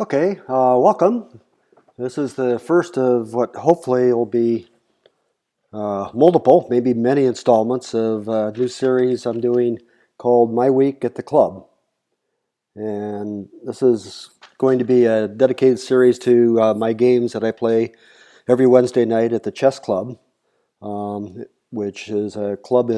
Okay, welcome. This is the first of what hopefully will be multiple, maybe many installments of a new series I'm doing called My Week at the Club. And this is going to be a dedicated series to my games that I play every Wednesday night at the Chess Club, which is a club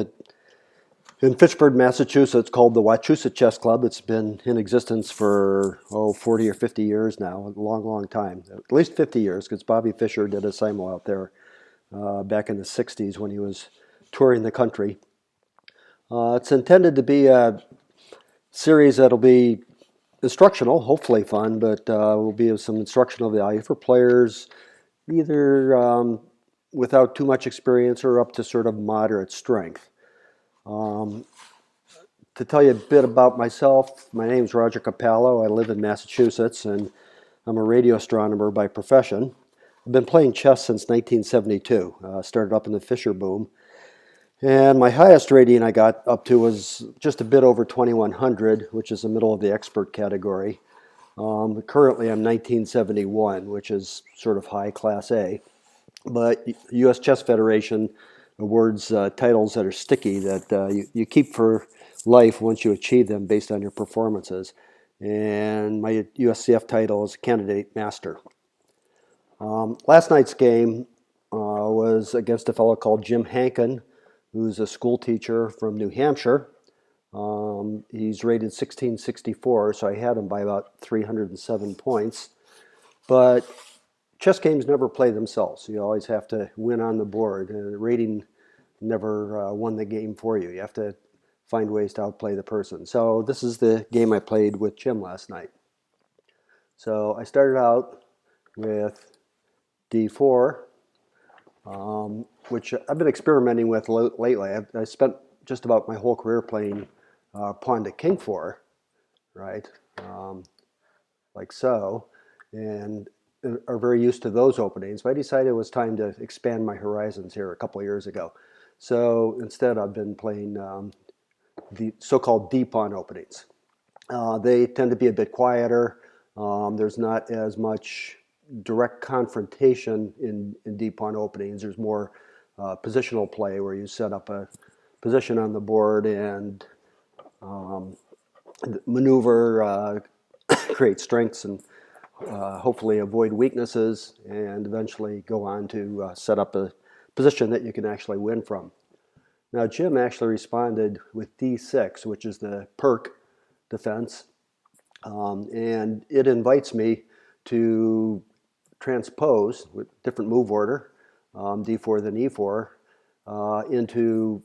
in Fitchburg, Massachusetts, called the Wachusett Chess Club. It's been in existence for 40 or 50 years now, a long, long time. At least 50 years, because Bobby Fischer did a simo out there back in the 60s when he was touring the country. It's intended to be a series that'll be instructional, hopefully fun, but will be of some instructional value for players, either without too much experience or up to sort of moderate strength. To tell you a bit about myself, my name is Roger Capallo. I live in Massachusetts, and I'm a radio astronomer by profession. I've been playing chess since 1972. Started up in the Fischer boom. And my highest rating I got up to was just a bit over 2100, which is the middle of the expert category. Currently, I'm 1971, which is sort of high class A. But the U.S. Chess Federation awards titles that are sticky that you keep for life once you achieve them based on your performances. And my USCF title is Candidate Master. Last night's game was against a fellow called Jim Hankard, who's a school teacher from New Hampshire. He's rated 1664, so I had him by about 307 points. But chess games never play themselves. You always have to win on the board. The rating never won the game for you. You have to find ways to outplay the person. So this is the game I played with Jim last night. So I started out with d4, which I've been experimenting with lately. I spent just about my whole career playing pawn to king 4, right? Like so, and are very used to those openings. But I decided it was time to expand my horizons here a couple of years ago. So instead, I've been playing the so-called D-pawn openings. They tend to be a bit quieter. There's not as much direct confrontation in D-pawn openings. There's more positional play where you set up a position on the board and maneuver, create strengths, and hopefully avoid weaknesses, and eventually go on to set up a position that you can actually win from. Now, Jim actually responded with d6, which is the Pirc defense, and it invites me to transpose with different move order, d4 then e4, into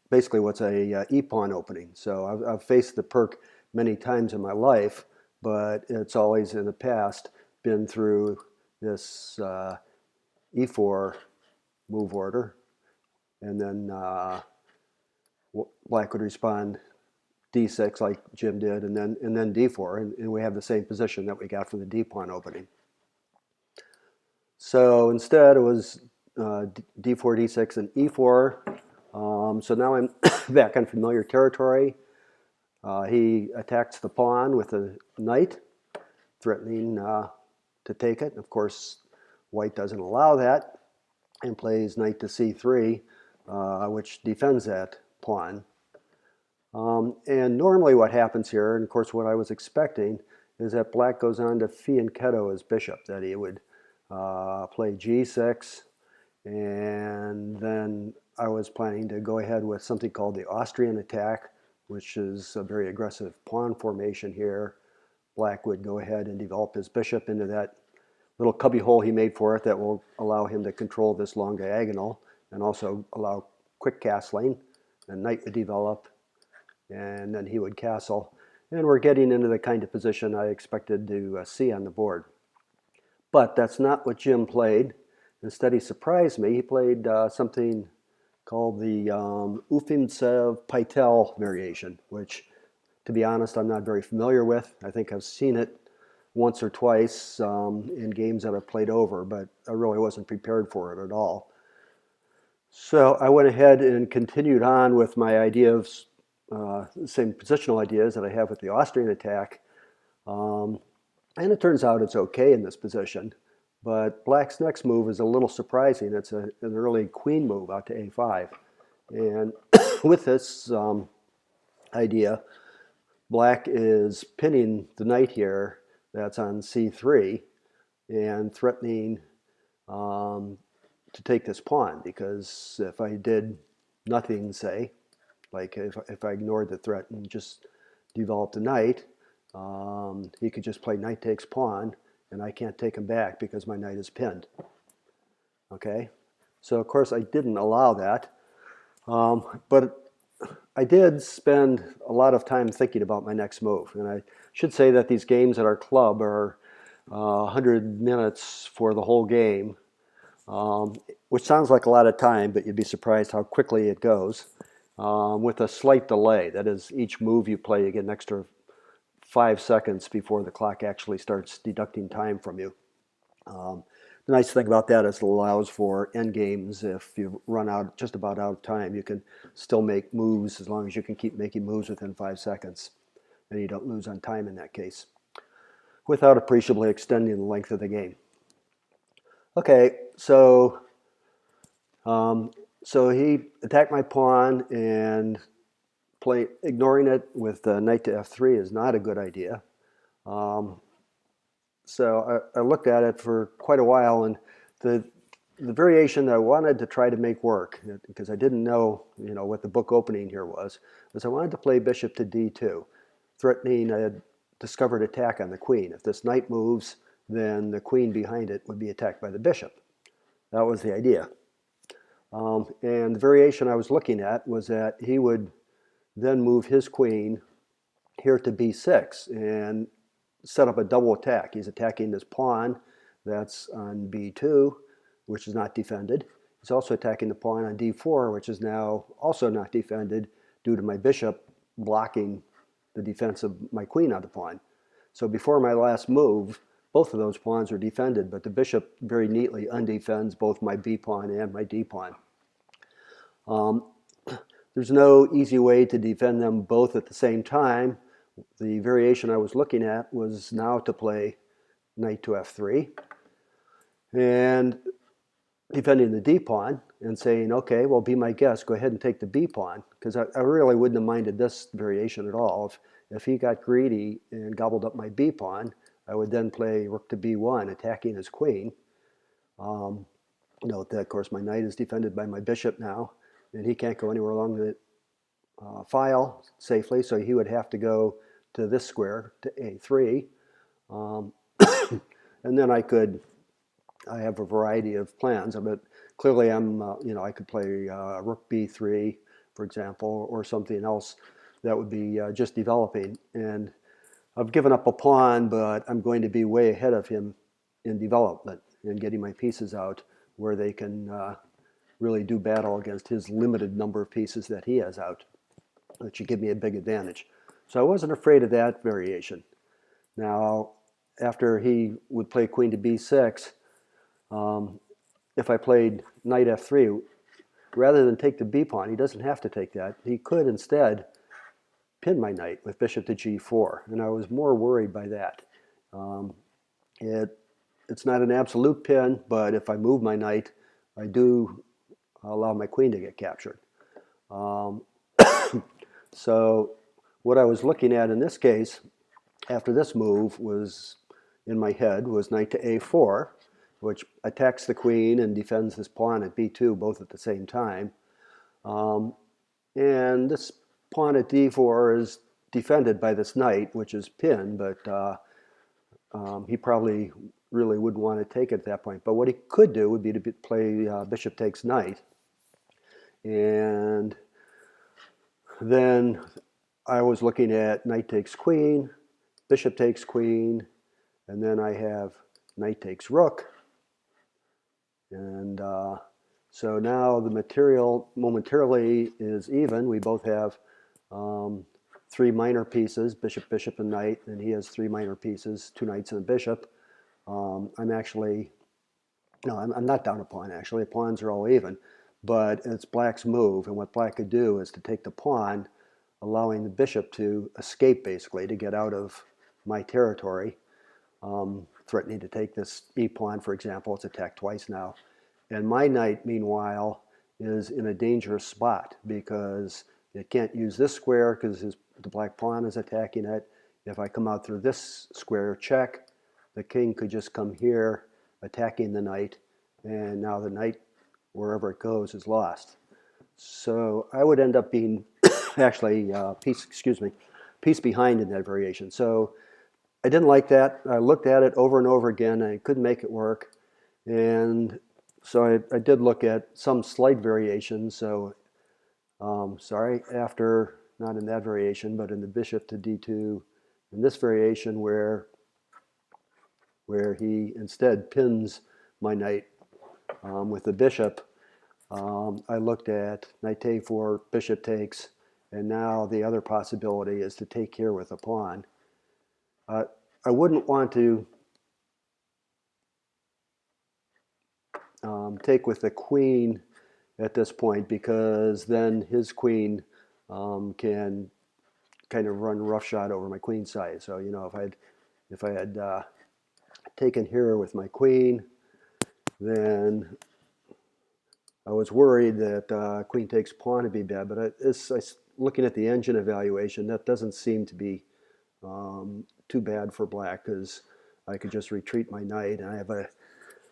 basically what's a e-pawn opening. So I've faced the Pirc many times in my life, but it's always in the past been through this e4 move order, and then black would respond d6 like Jim did, and then d4, and we have the same position that we got from the d-pawn opening. So instead, it was d4, d6, and e4. So now I'm back on familiar territory. He attacks the pawn with a knight, threatening to take it. Of course, white doesn't allow that and plays knight to c3, which defends that pawn. And normally what happens here, and of course what I was expecting, is that black goes on to fianchetto his bishop, that he would play g6, and then I was planning to go ahead with something called the Austrian attack, which is a very aggressive pawn formation here. Black would go ahead and develop his bishop into that little cubby hole he made for it that will allow him to control this long diagonal and also allow quick castling. And knight would develop, and then he would castle. And we're getting into the kind of position I expected to see on the board. But that's not what Jim played. Instead, he surprised me. He played something called the Ufimtsev-Pytel variation, which, to be honest, I'm not very familiar with. I think I've seen it once or twice in games that I've played over, but I really wasn't prepared for it at all. So I went ahead and continued on with my idea of the same positional ideas that I have with the Austrian attack. And it turns out it's okay in this position. But black's next move is a little surprising. It's an early queen move out to a5. And with this idea, black is pinning the knight here that's on c3 and threatening to take this pawn, because if I did nothing, say, like if I ignored the threat and just developed the knight, he could just play knight takes pawn, and I can't take him back because my knight is pinned. Okay, so of course I didn't allow that, but I did spend a lot of time thinking about my next move. And I should say that these games at our club are 100 minutes for the whole game, which sounds like a lot of time, but you'd be surprised how quickly it goes, with a slight delay. That is, each move you play, you get an extra 5 seconds before the clock actually starts deducting time from you. The nice thing about that is it allows for end games. If you run out, just about out of time, you can still make moves as long as you can keep making moves within 5 seconds, and you don't lose on time in that case, without appreciably extending the length of the game. Okay, so he attacked my pawn, and ignoring it with knight to f3 is not a good idea. So I looked at it for quite a while, and the variation that I wanted to try to make work, because I didn't know, what the book opening here was I wanted to play bishop to d2, threatening a discovered attack on the queen. If this knight moves, then the queen behind it would be attacked by the bishop. That was the idea. And the variation I was looking at was that he would then move his queen here to b6 and set up a double attack. He's attacking this pawn that's on b2, which is not defended. He's also attacking the pawn on d4, which is now also not defended due to my bishop blocking the defense of my queen on the pawn. So before my last move, both of those pawns are defended, but the bishop very neatly undefends both my b pawn and my d pawn. There's no easy way to defend them both at the same time. The variation I was looking at was now to play knight to f3 and defending the d pawn and saying, okay, well, be my guest, go ahead and take the b pawn, because I really wouldn't have minded this variation at all. If he got greedy and gobbled up my b pawn, I would then play rook to b1, attacking his queen. Note that, of course, my knight is defended by my bishop now, and he can't go anywhere along the file safely, so he would have to go to this square, to a3. And then I have a variety of plans, but clearly I could play rook b3, for example, or something else that would be just developing. And I've given up a pawn, but I'm going to be way ahead of him in development and getting my pieces out where they can really do battle against his limited number of pieces that he has out, which should give me a big advantage. So I wasn't afraid of that variation. Now, after he would play queen to b6, if I played knight f3, rather than take the b pawn, he doesn't have to take that. He could instead pin my knight with bishop to g4, and I was more worried by that. It's not an absolute pin, but if I move my knight, I do allow my queen to get captured. So what I was looking at in this case, after this move, was in my head was knight to a4, which attacks the queen and defends this pawn at b2 both at the same time. And this pawn at d4 is defended by this knight, which is pinned, but he probably really wouldn't want to take it at that point. But what he could do would be to play bishop takes knight. And then I was looking at knight takes queen, bishop takes queen, and then I have knight takes rook. And so now the material momentarily is even. We both have 3 minor pieces, bishop, bishop, and knight, and he has 3 minor pieces, 2 knights and a bishop. I'm not down a pawn, actually. The pawns are all even, but it's black's move, and what black could do is to take the pawn, allowing the bishop to escape, basically, to get out of my territory. threatening to take this e-pawn, for example. It's attacked twice now. And my knight, meanwhile, is in a dangerous spot because it can't use this square because the black pawn is attacking it. If I come out through this square check, the king could just come here attacking the knight, and now the knight, wherever it goes, is lost. So I would end up being actually piece behind in that variation. So I didn't like that. I looked at it over and over again, and I couldn't make it work. And so I did look at some slight variations. So after, not in that variation, but in the bishop to d2, in this variation where he instead pins my knight with the bishop, I looked at knight to a4, bishop takes, and now the other possibility is to take here with a pawn. I wouldn't want to take with the queen at this point because then his queen can kind of run roughshod over my queen side. So if I had taken here with my queen, then I was worried that queen takes pawn would be bad. But looking at the engine evaluation, that doesn't seem to be too bad for black because I could just retreat my knight, and I have a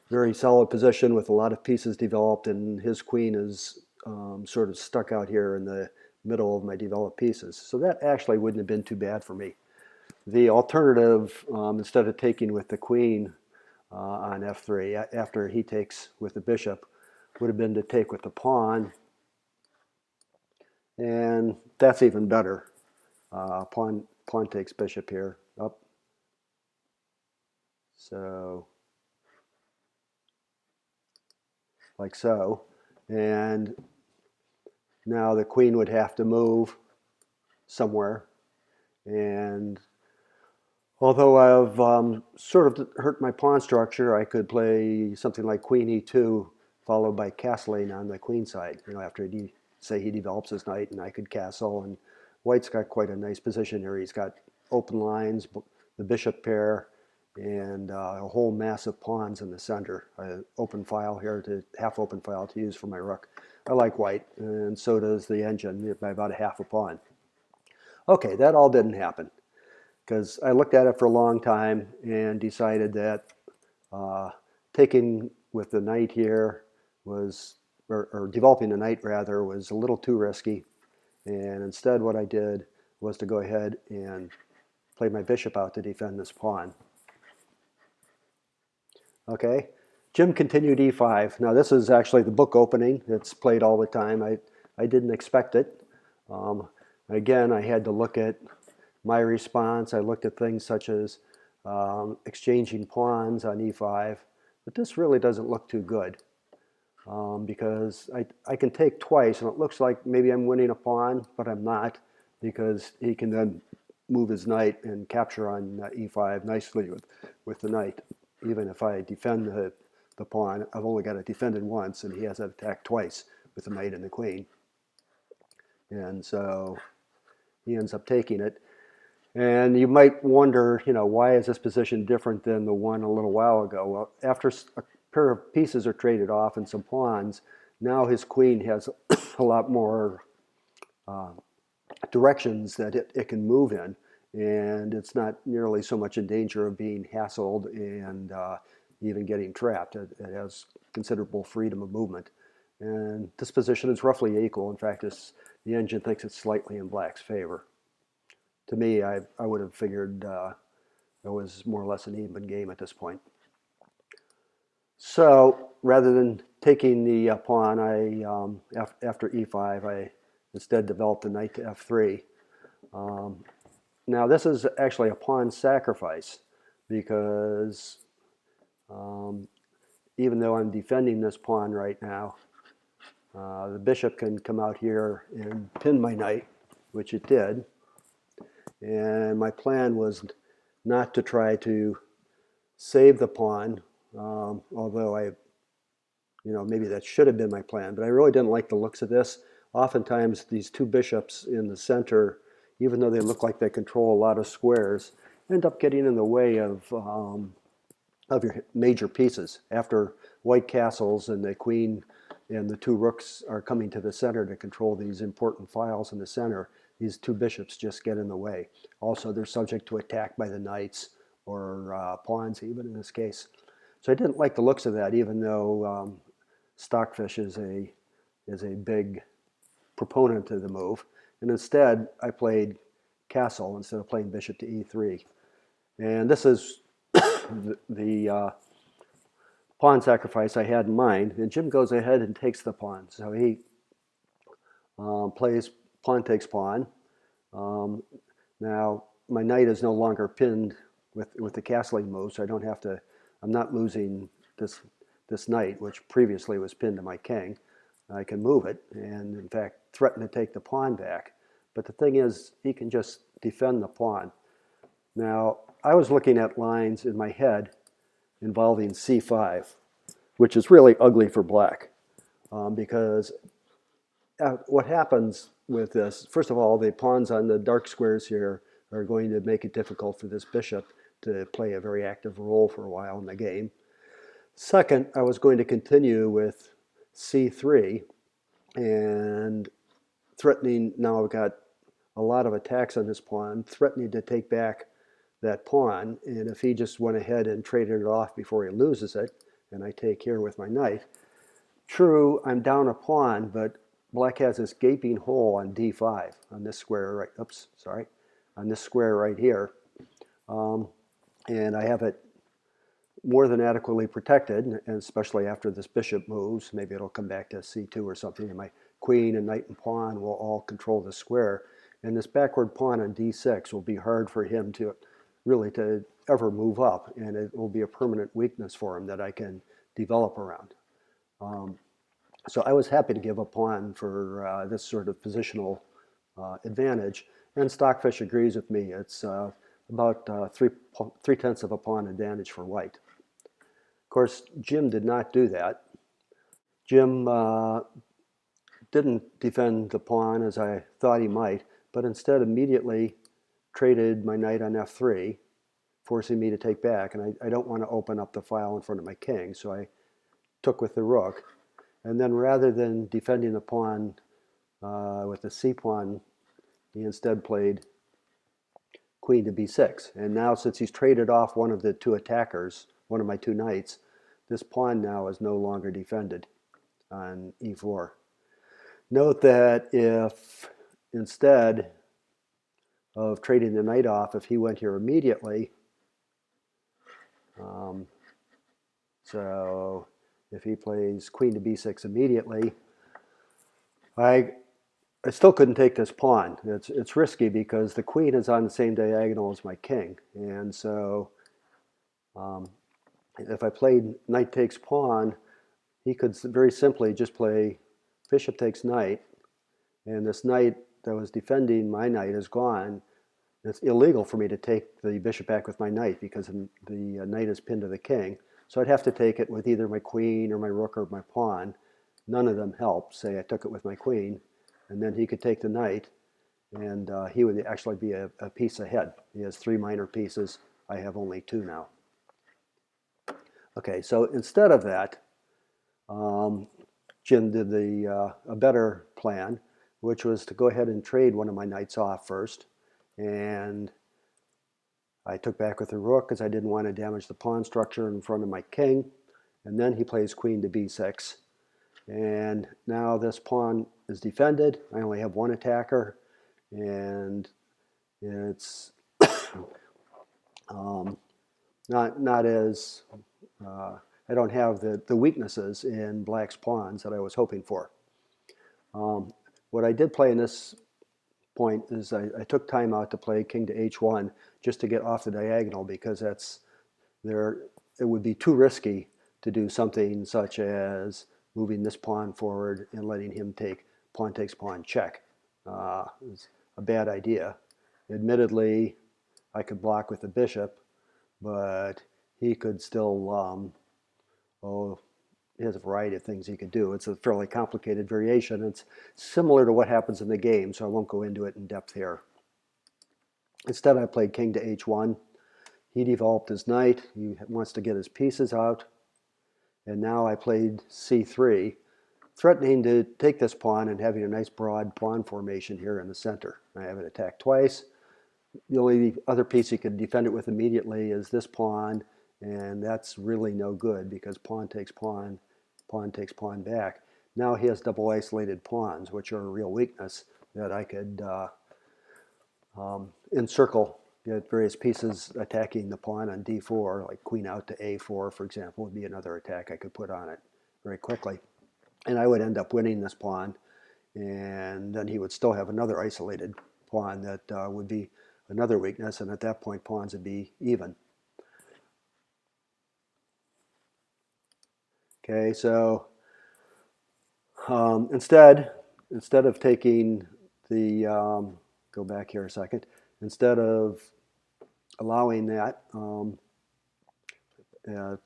very solid position with a lot of pieces developed, and his queen is sort of stuck out here in the middle of my developed pieces. So that actually wouldn't have been too bad for me. The alternative, instead of taking with the queen on f3, after he takes with the bishop, would have been to take with the pawn, and that's even better. Pawn takes bishop here, up. So, like so. And now the queen would have to move somewhere. And although I've sort of hurt my pawn structure, I could play something like queen e2 followed by castling on the queen side. After say he develops his knight, and I could castle. And white's got quite a nice position here. He's got open lines, the bishop pair, and a whole mass of pawns in the center. Open file here, half open file to use for my rook. I like white, and so does the engine by about a half a pawn. Okay, that all didn't happen because I looked at it for a long time and decided that taking with the knight here was, or developing the knight rather, was a little too risky. And instead what I did was to go ahead and play my bishop out to defend this pawn. Okay, Jim continued e5. Now this is actually the book opening. It's played all the time. I didn't expect it. Again, I had to look at my response. I looked at things such as exchanging pawns on e5, but this really doesn't look too good because I can take twice, and it looks like maybe I'm winning a pawn, but I'm not, because he can then move his knight and capture on e5 nicely with the knight. Even if I defend the pawn, I've only got to defend it once, and he has to attack twice with the knight and the queen. And so he ends up taking it. And you might wonder, why is this position different than the one a little while ago? Well, after a pair of pieces are traded off and some pawns, now his queen has a lot more directions that it can move in, and it's not nearly so much in danger of being hassled and even getting trapped. It has considerable freedom of movement. And this position is roughly equal. In fact, the engine thinks it's slightly in black's favor. To me, I would have figured it was more or less an even game at this point. So rather than taking the pawn, after e5, I instead developed the knight to f3. Now this is actually a pawn sacrifice because even though I'm defending this pawn right now, the bishop can come out here and pin my knight, which it did. And my plan was not to try to save the pawn, although maybe that should have been my plan, but I really didn't like the looks of this. Oftentimes these two bishops in the center, even though they look like they control a lot of squares, end up getting in the way of your major pieces. After white castles and the queen and the two rooks are coming to the center to control these important files in the center, these two bishops just get in the way. Also, they're subject to attack by the knights or pawns, even in this case. So I didn't like the looks of that, even though Stockfish is a big proponent of the move. And instead, I played castle instead of playing bishop to e3. And this is the pawn sacrifice I had in mind. And Jim goes ahead and takes the pawn. So he plays pawn takes pawn. Now, my knight is no longer pinned with the castling move, so I don't have to, I'm not losing this knight, which previously was pinned to my king. I can move it and, in fact, threaten to take the pawn back. But the thing is, he can just defend the pawn. Now, I was looking at lines in my head involving c5, which is really ugly for black because what happens with this, first of all, the pawns on the dark squares here are going to make it difficult for this bishop to play a very active role for a while in the game. Second, I was going to continue with c3 and threatening, now I've got a lot of attacks on this pawn, threatening to take back that pawn, and if he just went ahead and traded it off before he loses it, and I take here with my knight, true, I'm down a pawn, but black has this gaping hole on d5, on this square right, oops, sorry, on this square right here, and I have it more than adequately protected, and especially after this bishop moves, maybe it'll come back to c2 or something, and my queen and knight and pawn will all control the square, and this backward pawn on d6 will be hard for him to really to ever move up, and it will be a permanent weakness for him that I can develop around. So I was happy to give a pawn for this sort of positional advantage, and Stockfish agrees with me. It's about 3/10 of a pawn advantage for white. Of course, Jim did not do that. Jim didn't defend the pawn as I thought he might, but instead immediately traded my knight on f3, forcing me to take back, and I don't want to open up the file in front of my king, so I took with the rook, and then rather than defending the pawn with the c pawn, he instead played queen to b6, and now since he's traded off one of the two attackers, one of my two knights, this pawn now is no longer defended on e4. Note that if instead of trading the knight off, if he went here immediately, so if he plays queen to b6 immediately, I still couldn't take this pawn. It's risky because the queen is on the same diagonal as my king, and so if I played knight takes pawn, he could very simply just play bishop takes knight, and this knight that was defending my knight is gone. It's illegal for me to take the bishop back with my knight because the knight is pinned to the king. So I'd have to take it with either my queen or my rook or my pawn. None of them help. Say I took it with my queen, and then he could take the knight, and he would actually be a piece ahead. He has 3 minor pieces. I have only 2 now. Okay, so instead of that, Jim did a better plan, which was to go ahead and trade one of my knights off first. And I took back with the rook because I didn't want to damage the pawn structure in front of my king. And then he plays queen to b6. And now this pawn is defended. I only have one attacker. And it's not as, I don't have the weaknesses in black's pawns that I was hoping for. What I did play in this point is I took time out to play king to h1 just to get off the diagonal because it would be too risky to do something such as moving this pawn forward and letting him take pawn takes pawn check. It's a bad idea. Admittedly, I could block with the bishop, but he could still, he has a variety of things he could do. It's a fairly complicated variation. It's similar to what happens in the game, so I won't go into it in depth here. Instead, I played king to h1. he developed his knight. He wants to get his pieces out. And now I played c3, threatening to take this pawn and having a nice broad pawn formation here in the center. I have it attacked twice. The only other piece he could defend it with immediately is this pawn, and that's really no good because pawn takes pawn, pawn takes pawn back. Now he has double isolated pawns, which are a real weakness that I could encircle, get various pieces attacking the pawn on d4, like queen out to a4, for example, would be another attack I could put on it very quickly. And I would end up winning this pawn, and then he would still have another isolated pawn that would be another weakness, and at that point pawns would be even. Okay, so instead of taking the, go back here a second, instead of allowing that,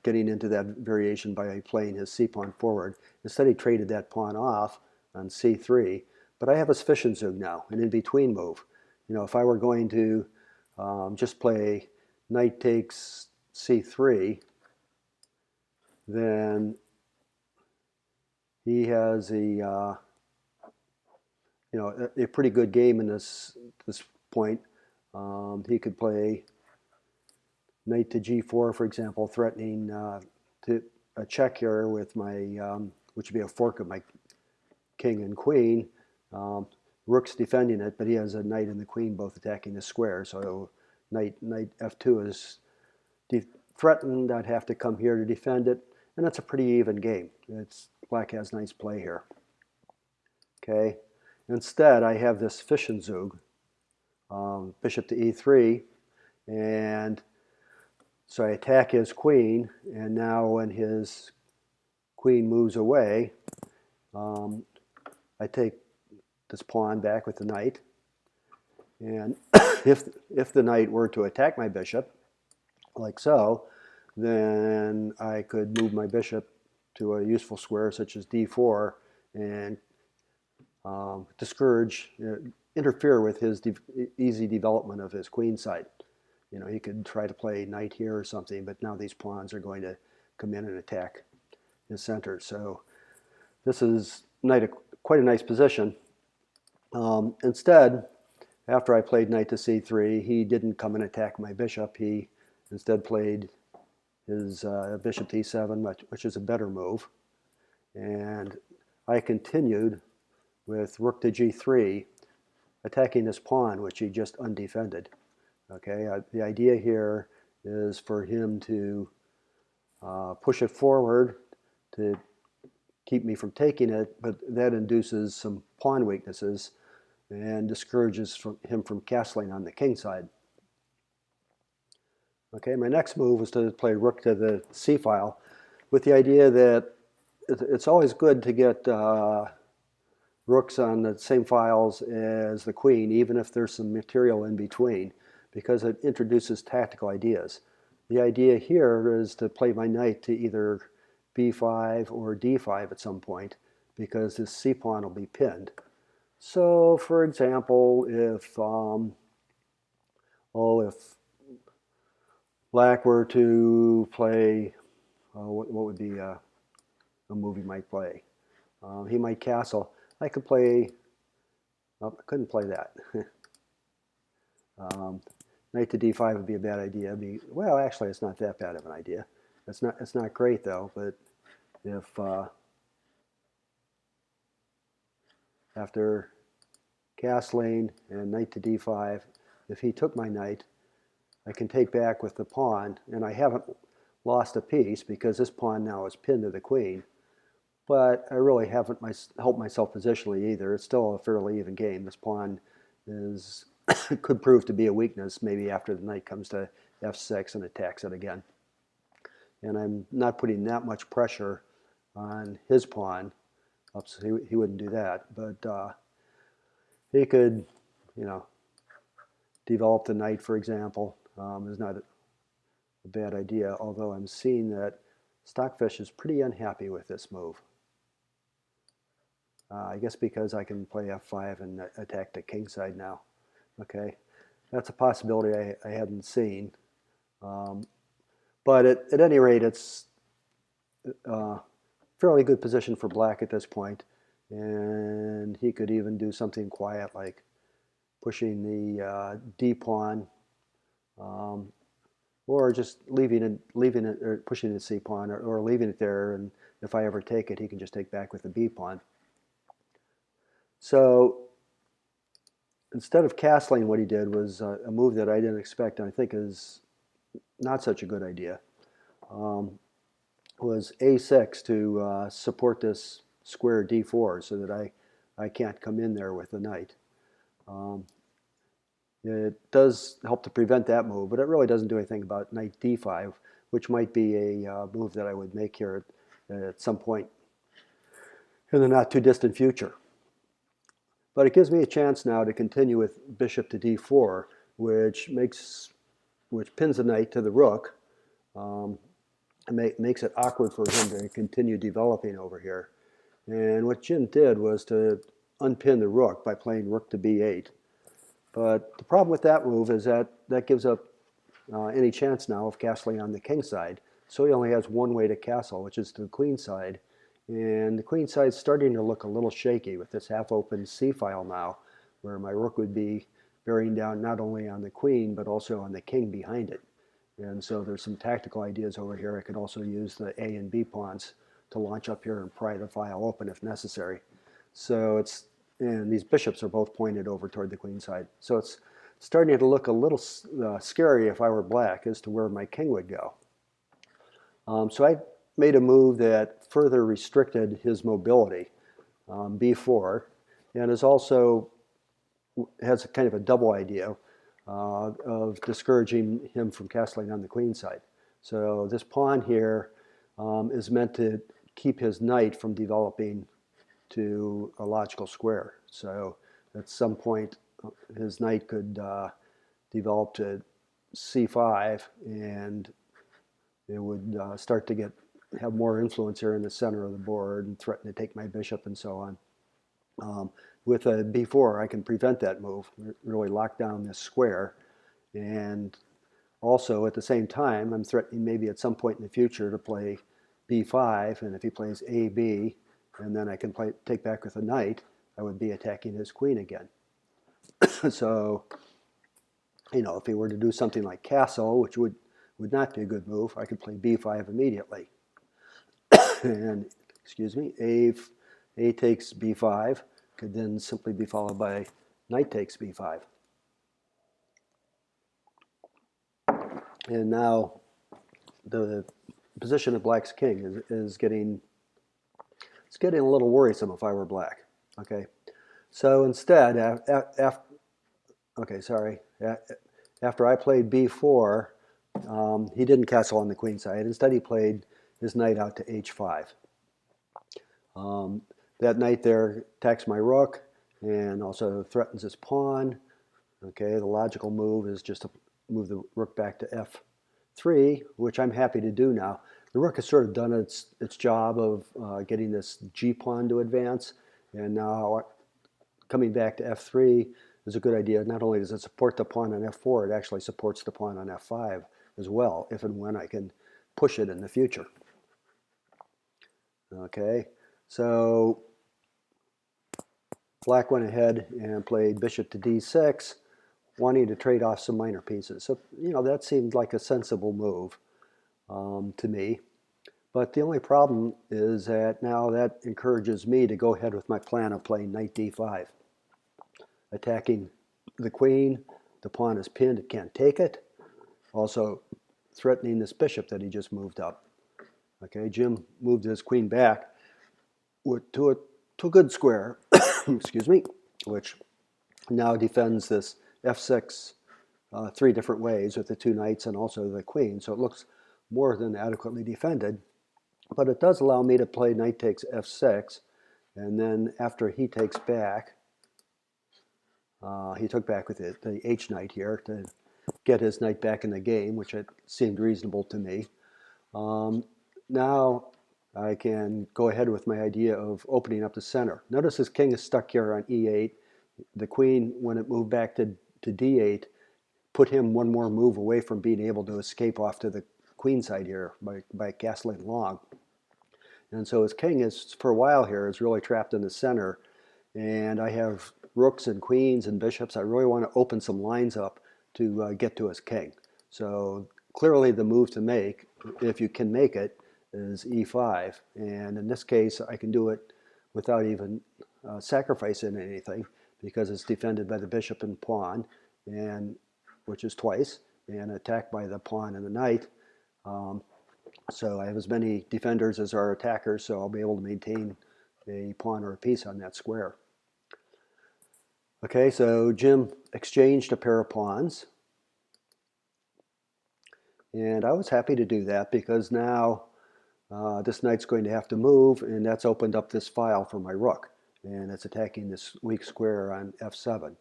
getting into that variation by playing his c-pawn forward, instead he traded that pawn off on c3, but I have a Zwischenzug now, an in-between move. You know, if I were going to just play knight takes c3, then he has a a pretty good game in this point. He could play knight to g4, for example, threatening to a check here with my, which would be a fork of my king and queen. Rook's defending it, but he has a knight and the queen both attacking the square. So knight f2 is threatened. I'd have to come here to defend it, and that's a pretty even game. Black has nice play here. Okay. Instead, I have this Zwischenzug, bishop to e3, and so I attack his queen, and now when his queen moves away, I take this pawn back with the knight, and if the knight were to attack my bishop, like so, then I could move my bishop to a useful square such as d4 and discourage, interfere with his easy development of his queen side. You know, he could try to play knight here or something, but now these pawns are going to come in and attack his center. So this is quite a nice position. Instead, after I played knight to c3, he didn't come and attack my bishop. He instead played his bishop to e7, which is a better move. And I continued with rook to g3, attacking this pawn, which he just undefended. Okay, the idea here is for him to push it forward to keep me from taking it, but that induces some pawn weaknesses and discourages him from castling on the king side. Okay, my next move was to play rook to the c file with the idea that it's always good to get rooks on the same files as the queen, even if there's some material in between, because it introduces tactical ideas. The idea here is to play my knight to either b5 or d5 at some point, because this c-pawn will be pinned. So, for example, if black were to play, what would be a move he might play? He might castle. I could play, I couldn't play that. Knight to d5 would be a bad idea. Well, actually, it's not that bad of an idea. It's not great, though, but if after castling and knight to d5, if he took my knight, I can take back with the pawn, and I haven't lost a piece because this pawn now is pinned to the queen. But I really haven't helped myself positionally either. It's still a fairly even game. This pawn could prove to be a weakness maybe after the knight comes to f6 and attacks it again. And I'm not putting that much pressure on his pawn. Oops, he wouldn't do that. But he could, develop the knight, for example. Is not a bad idea, although I'm seeing that Stockfish is pretty unhappy with this move. I guess because I can play f5 and attack the king side now. Okay, that's a possibility I hadn't seen. But at any rate, it's a fairly good position for black at this point. And he could even do something quiet like pushing the D pawn, um, or just leaving it, or pushing the C pawn, or leaving it there. And if I ever take it, he can just take back with the B pawn. So instead of castling, what he did was a move that I didn't expect, and I think is not such a good idea. Was A6 to support this square D4 so that I can't come in there with the knight. It does help to prevent that move, but it really doesn't do anything about knight D5, which might be a move that I would make here at some point in the not too distant future. But it gives me a chance now to continue with bishop to D4, which pins the knight to the rook. It makes it awkward for him to continue developing over here. And what Jim did was to unpin the rook by playing rook to B8. But the problem with that move is that gives up any chance now of castling on the king side. So he only has one way to castle, which is to the queen side. And the queen side's starting to look a little shaky with this half-open c-file now, where my rook would be bearing down not only on the queen, but also on the king behind it. And so there's some tactical ideas over here. I could also use the A and B pawns to launch up here and pry the file open if necessary. So and these bishops are both pointed over toward the queen side. So it's starting to look a little scary if I were black as to where my king would go. So I made a move that further restricted his mobility, B4, and has kind of a double idea of discouraging him from castling on the queen side. So this pawn here is meant to keep his knight from developing to a logical square. So at some point, his knight could develop to c5, and it would start to have more influence here in the center of the board and threaten to take my bishop and so on. With a b4, I can prevent that move, really lock down this square. And also, at the same time, I'm threatening maybe at some point in the future to play b5, and if he plays ab, and then I can take back with a knight, I would be attacking his queen again. So, if he were to do something like castle, which would not be a good move, I could play b5 immediately. And, excuse me, a takes b5, could then simply be followed by knight takes b5. And now the position of black's king is getting a little worrisome if I were black. Okay, so instead, after I played b4, he didn't castle on the queen side. Instead, he played his knight out to h5. That knight there attacks my rook and also threatens his pawn. Okay, the logical move is just to move the rook back to f3, which I'm happy to do now. The rook has sort of done its job of getting this g pawn to advance, and now coming back to f3 is a good idea. Not only does it support the pawn on f4, it actually supports the pawn on f5 as well, if and when I can push it in the future. Okay, so black went ahead and played bishop to d6, wanting to trade off some minor pieces. So, that seemed like a sensible move to me. But the only problem is that now that encourages me to go ahead with my plan of playing knight d5. Attacking the queen, the pawn is pinned, it can't take it. Also threatening this bishop that he just moved up. Okay, Jim moved his queen back to a good square, excuse me, which now defends this f6 three different ways with the two knights and also the queen. So it looks more than adequately defended. But it does allow me to play knight takes f6, and then after he takes back, he took back with the h knight here to get his knight back in the game, which seemed reasonable to me. Now I can go ahead with my idea of opening up the center. Notice his king is stuck here on e8. The queen, when it moved back to d8, put him one more move away from being able to escape off to the queen side here by castling long. And so his king is, for a while here, is really trapped in the center. And I have rooks and queens and bishops. I really want to open some lines up to get to his king. So clearly the move to make, if you can make it, is e5. And in this case, I can do it without even sacrificing anything because it's defended by the bishop and pawn, and which is twice, and attacked by the pawn and the knight. So I have as many defenders as are attackers, so I'll be able to maintain a pawn or a piece on that square. Okay, so Jim exchanged a pair of pawns. And I was happy to do that because now this knight's going to have to move, and that's opened up this file for my rook. And it's attacking this weak square on f7.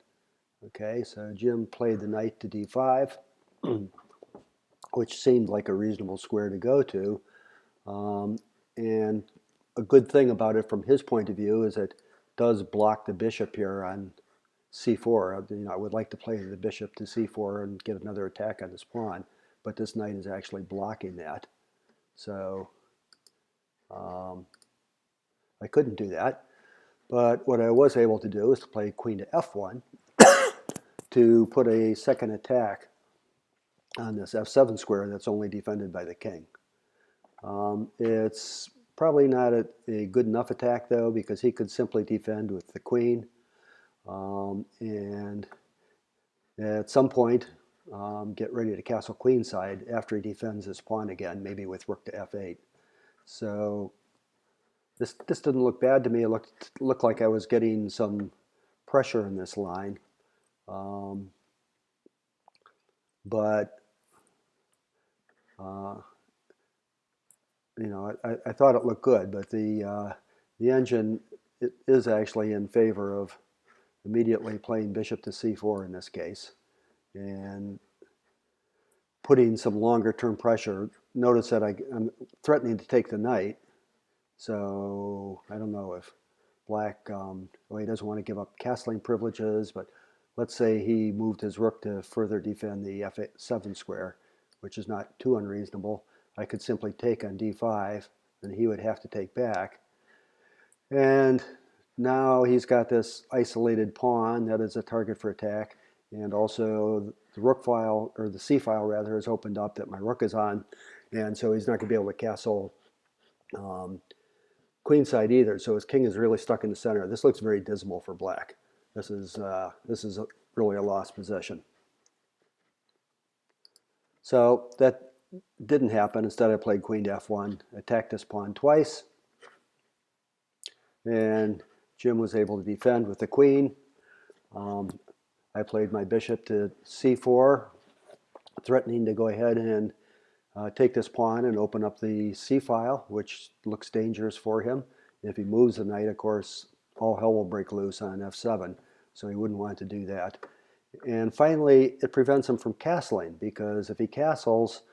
Okay, so Jim played the knight to d5, which seemed like a reasonable square to go to. And a good thing about it from his point of view is it does block the bishop here on c4. I would like to play the bishop to c4 and get another attack on this pawn, but this knight is actually blocking that. So I couldn't do that. But what I was able to do is to play queen to f1 to put a second attack on this f7 square that's only defended by the king. It's probably not a good enough attack, though, because he could simply defend with the queen. And at some point, get ready to castle queenside after he defends his pawn again, maybe with rook to f8. So this didn't look bad to me. It looked like I was getting some pressure in this line. But I thought it looked good, but the engine is actually in favor of immediately playing bishop to c4 in this case, and putting some longer term pressure. Notice that I'm threatening to take the knight, so I don't know if black, well, he doesn't want to give up castling privileges, but let's say he moved his rook to further defend the f7 square, which is not too unreasonable. I could simply take on d5, and he would have to take back. And now he's got this isolated pawn that is a target for attack, and also the rook file, or the c file rather, is opened up that my rook is on, and so he's not going to be able to castle queenside either. So his king is really stuck in the center. This looks very dismal for black. This is really a lost position. So that didn't happen. Instead, I played queen to f1, attacked this pawn twice, and Jim was able to defend with the queen. I played my bishop to c4, threatening to go ahead and take this pawn and open up the c file, which looks dangerous for him. If he moves the knight, of course, all hell will break loose on f7, so he wouldn't want to do that. And finally, it prevents him from castling, because if he castles,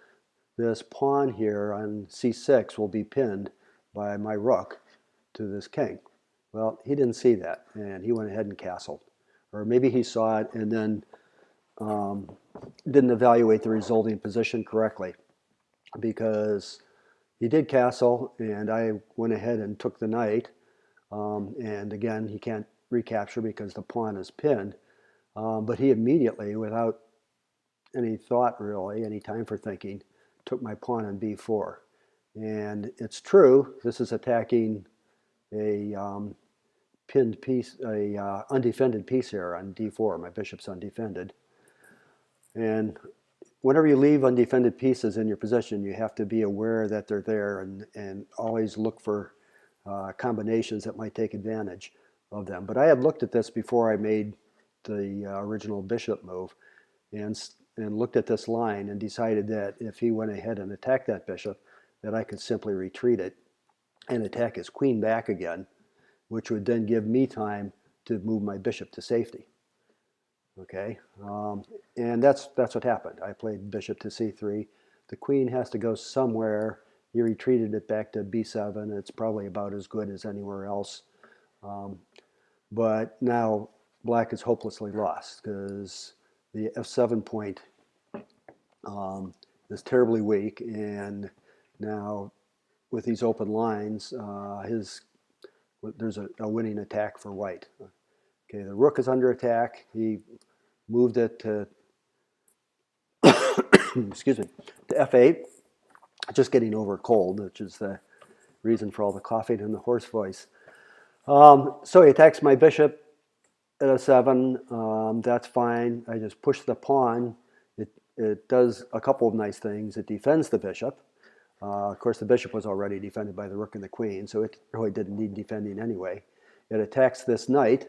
this pawn here on c6 will be pinned by my rook to this king. Well, he didn't see that, and he went ahead and castled. Or maybe he saw it and then didn't evaluate the resulting position correctly, because he did castle, and I went ahead and took the knight. And again, he can't recapture because the pawn is pinned. But he immediately, without any thought really, any time for thinking, took my pawn on b4. And it's true, this is attacking a pinned piece, a undefended piece here on d4. My bishop's undefended. And whenever you leave undefended pieces in your position, you have to be aware that they're there, and always look for combinations that might take advantage of them. But I had looked at this before I made the original bishop move, and looked at this line and decided that if he went ahead and attacked that bishop, that I could simply retreat it and attack his queen back again, which would then give me time to move my bishop to safety. Okay, and that's what happened. I played bishop to c3. The queen has to go somewhere. He retreated it back to b7. It's probably about as good as anywhere else. But now black is hopelessly lost, because the f7 point is terribly weak, and now with these open lines, there's a winning attack for white. Okay, the rook is under attack. He moved it to excuse me, to f8, just getting over a cold, which is the reason for all the coughing and the hoarse voice. So he attacks my bishop at a7. That's fine. I just push the pawn. It does a couple of nice things. It defends the bishop. Of course, the bishop was already defended by the rook and the queen, so it really didn't need defending anyway. It attacks this knight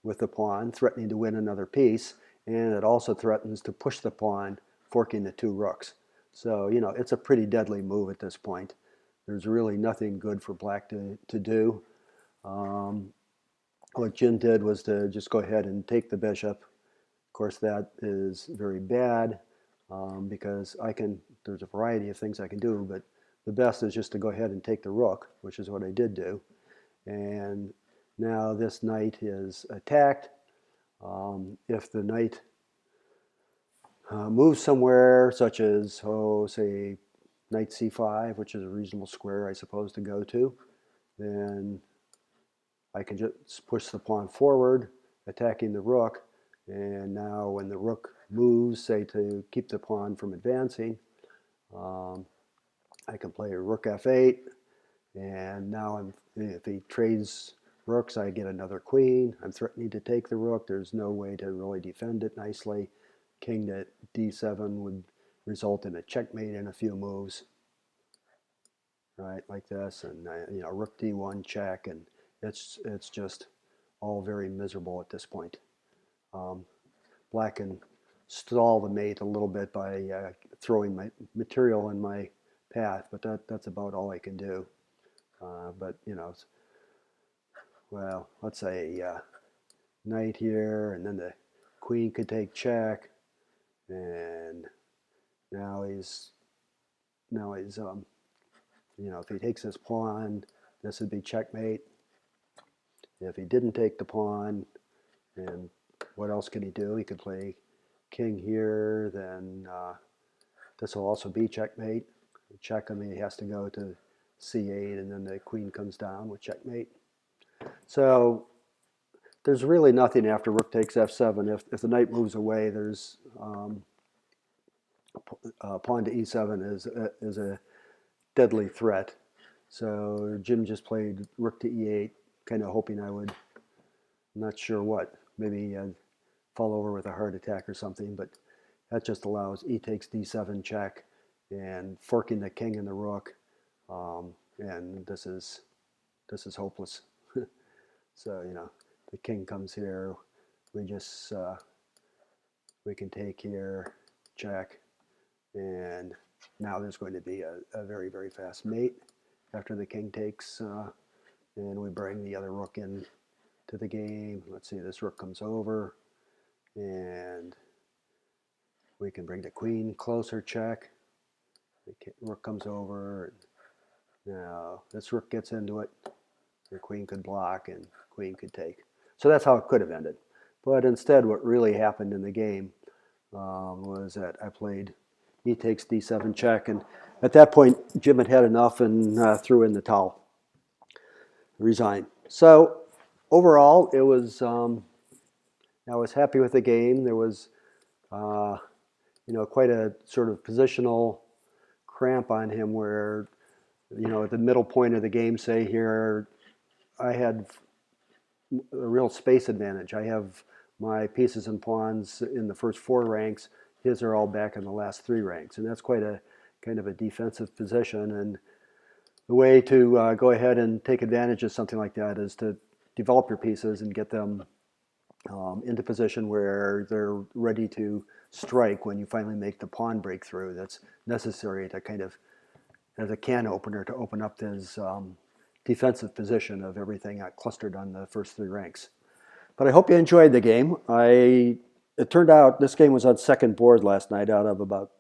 with the pawn, threatening to win another piece, and it also threatens to push the pawn, forking the two rooks. So, it's a pretty deadly move at this point. There's really nothing good for black to do. What Jim did was to just go ahead and take the bishop. Of course, that is very bad because there's a variety of things I can do, but the best is just to go ahead and take the rook, which is what I did do. And now this knight is attacked. If the knight moves somewhere, such as, say, knight c5, which is a reasonable square, I suppose, to go to, then I can just push the pawn forward, attacking the rook. And now when the rook moves, say, to keep the pawn from advancing, I can play rook f8. And now if he trades rooks, I get another queen. I'm threatening to take the rook. There's no way to really defend it nicely. King to d7 would result in a checkmate in a few moves, right, like this. And rook d1 check, and it's just all very miserable at this point. Black can stall the mate a little bit by throwing my material in my path, but that's about all I can do. But well, let's say knight here, and then the queen could take check, and now he's if he takes this pawn, this would be checkmate. If he didn't take the pawn, and what else can he do? He could play king here, then this will also be checkmate. Check, he has to go to c8, and then the queen comes down with checkmate. So there's really nothing after rook takes f7. If the knight moves away, there's pawn to e7 is a deadly threat. So Jim just played rook to e8, kind of hoping I would, I'm not sure what, maybe fall over with a heart attack or something, but that just allows e takes d7 check and forking the king and the rook, and this is hopeless. So the king comes here, we can take here, check, and now there's going to be a very, very fast mate after the king takes, and we bring the other rook in to the game. Let's see, this rook comes over, and we can bring the queen closer, check. The rook comes over, and now this rook gets into it. The queen could block, and queen could take. So that's how it could have ended. But instead, what really happened in the game was that I played e takes d7 check, and at that point, Jim had enough and threw in the towel, resigned. So overall, it was I was happy with the game. There was quite a sort of positional cramp on him where at the middle point of the game, say here, I had a real space advantage. I have my pieces and pawns in the first 4 ranks. His are all back in the last 3 ranks, and that's quite a kind of a defensive position. And the way to go ahead and take advantage of something like that is to develop your pieces and get them into position where they're ready to strike when you finally make the pawn breakthrough that's necessary to kind of, as a can opener, to open up this defensive position of everything clustered on the first 3 ranks. But I hope you enjoyed the game. It turned out this game was on second board last night out of about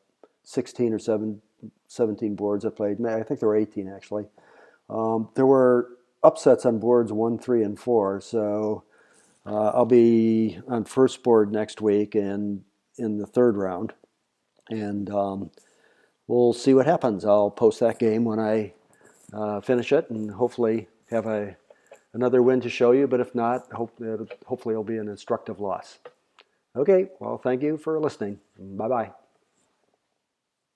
16 or 17 boards I played. I think there were 18 actually. There were upsets on boards 1, 3, and 4. So I'll be on first board next week and in the 3rd round. And we'll see what happens. I'll post that game when I finish it, and hopefully have another win to show you. But if not, hopefully it'll be an instructive loss. Okay, well, thank you for listening. Bye-bye.